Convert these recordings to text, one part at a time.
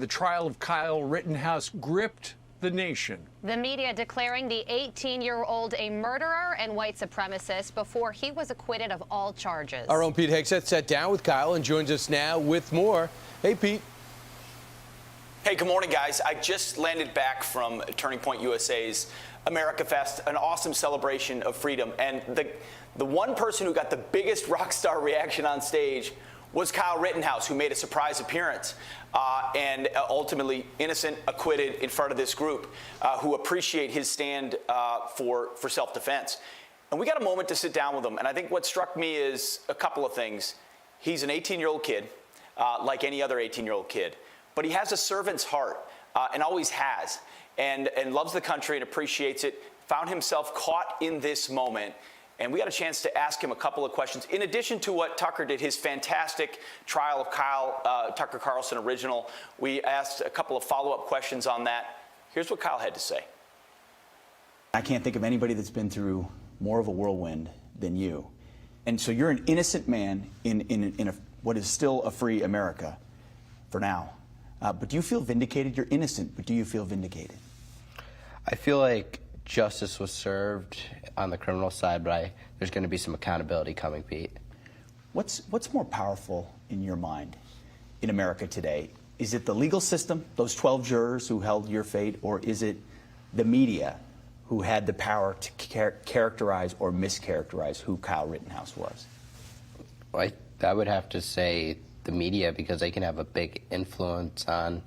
the trial of Kyle Rittenhouse gripped the nation. The media declaring the 18-year-old a murderer and white supremacist before he was acquitted of all charges. Our own Pete Hegseth sat down with Kyle and joins us now with more. Hey, Pete. Hey, good morning, guys. I just landed back from Turning Point USA's America Fest, an awesome celebration of freedom. And the one person who got the biggest rock star reaction on stage was Kyle Rittenhouse, who made a surprise appearance and ultimately innocent, acquitted in front of this group who appreciate his stand for self-defense. And we got a moment to sit down with him. And I think what struck me is a couple of things. He's an 18-year-old kid, like any other 18-year-old kid, but he has a servant's heart and always has, and loves the country and appreciates it, found himself caught in this moment. And we got a chance to ask him a couple of questions. In addition to what Tucker did, his fantastic trial of Kyle, Tucker Carlson original, we asked a couple of follow-up questions on that. Here's what Kyle had to say. I can't think of anybody that's been through more of a whirlwind than you. And so you're an innocent man in what is still a free America for now. But do you feel vindicated? You're innocent, but do you feel vindicated? I feel like justice was served on the criminal side, but there's going to be some accountability coming, Pete. What's more powerful in your mind in America today? Is it the legal system, those 12 jurors who held your fate, or is it the media who had the power to characterize or mischaracterize who Kyle Rittenhouse was? I would have to say the media, because they can have a big influence on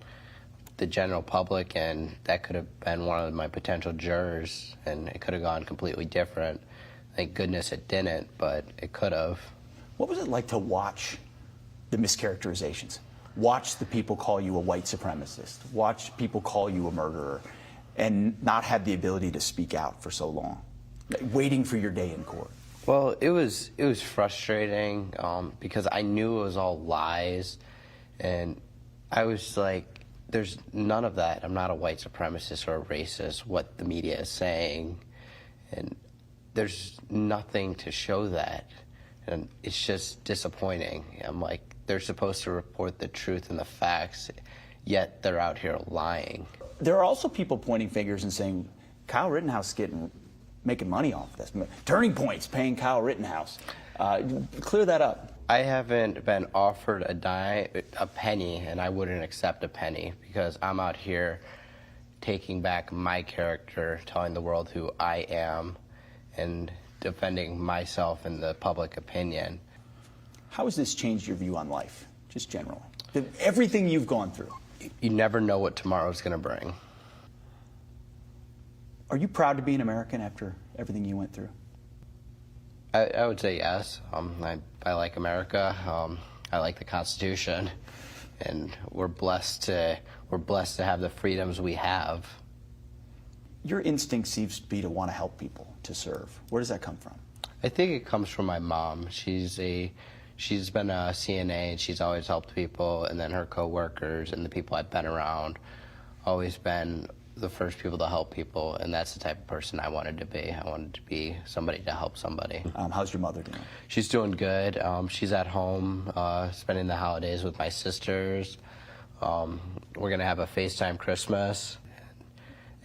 the general public, and that could have been one of my potential jurors, and it could have gone completely different. Thank goodness it didn't, but it could have. What was it like to watch the mischaracterizations? Watch the people call you a white supremacist, watch people call you a murderer, and not have the ability to speak out for so long, waiting for your day in court? Well, it was frustrating because I knew it was all lies, and I was like, there's none of that. I'm not a white supremacist or a racist, what the media is saying, and there's nothing to show that, and it's just disappointing. I'm like, they're supposed to report the truth and the facts, yet they're out here lying. There are also people pointing fingers and saying, Kyle Rittenhouse is making money off this. Turning Point's paying Kyle Rittenhouse. Clear that up. I haven't been offered a penny, and I wouldn't accept a penny, because I'm out here taking back my character, telling the world who I am, and defending myself in the public opinion. How has this changed your view on life, just generally? Everything you've gone through. You never know what tomorrow's going to bring. Are you proud to be an American after everything you went through? I would say yes. I like America. I like the Constitution, and we're blessed to have the freedoms we have. Your instinct seems to be to want to help people, to serve. Where does that come from? I think it comes from my mom. She's been a CNA, and she's always helped people, and then her coworkers and the people I've been around always been the first people to help people, and that's the type of person I wanted to be. I wanted to be somebody to help somebody. How's your mother doing? She's doing good. She's at home spending the holidays with my sisters. We're going to have a FaceTime Christmas,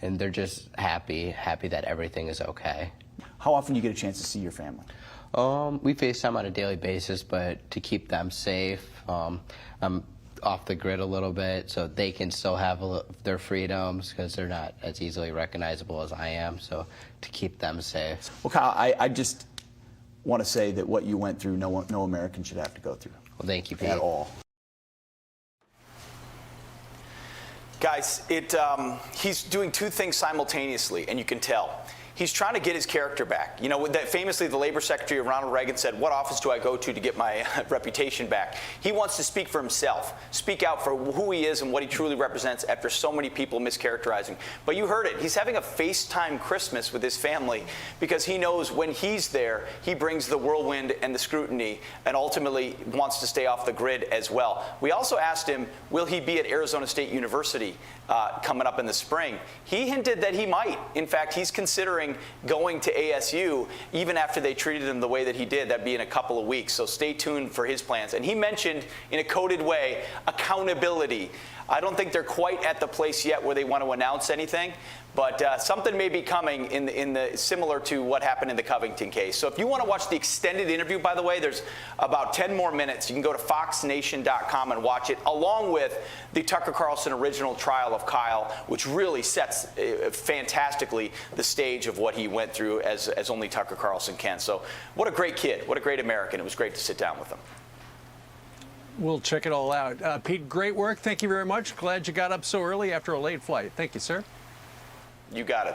and they're just happy that everything is okay. How often do you get a chance to see your family? We FaceTime on a daily basis, but to keep them safe, I'm off the grid a little bit so they can still have their freedoms, because they're not as easily recognizable as I am, so to keep them safe. Well, Kyle, I just want to say that what you went through, no American should have to go through. Well, thank you, Pete. At all. Guys, he's doing two things simultaneously, and you can tell. He's trying to get his character back. You know, that famously the Labor Secretary of Ronald Reagan said, what office do I go to get my reputation back? He wants to speak for himself, speak out for who he is and what he truly represents after so many people mischaracterizing. But you heard it. He's having a FaceTime Christmas with his family because he knows when he's there, he brings the whirlwind and the scrutiny and ultimately wants to stay off the grid as well. We also asked him, will he be at Arizona State University coming up in the spring? He hinted that he might. In fact, he's considering going to ASU even after they treated him the way that he did. That'd be in a couple of weeks. So stay tuned for his plans. And he mentioned in a coded way accountability. I don't think they're quite at the place yet where they want to announce anything, but something may be coming in the similar to what happened in the Covington case. So if you want to watch the extended interview, by the way, there's about 10 more minutes. You can go to foxnation.com and watch it, along with the Tucker Carlson original trial of Kyle, which really sets fantastically the stage of what he went through as only Tucker Carlson can. So what a great kid, what a great American. It was great to sit down with him. We'll check it all out. Pete, great work. Thank you very much. Glad you got up so early after a late flight. Thank you, sir. You got it.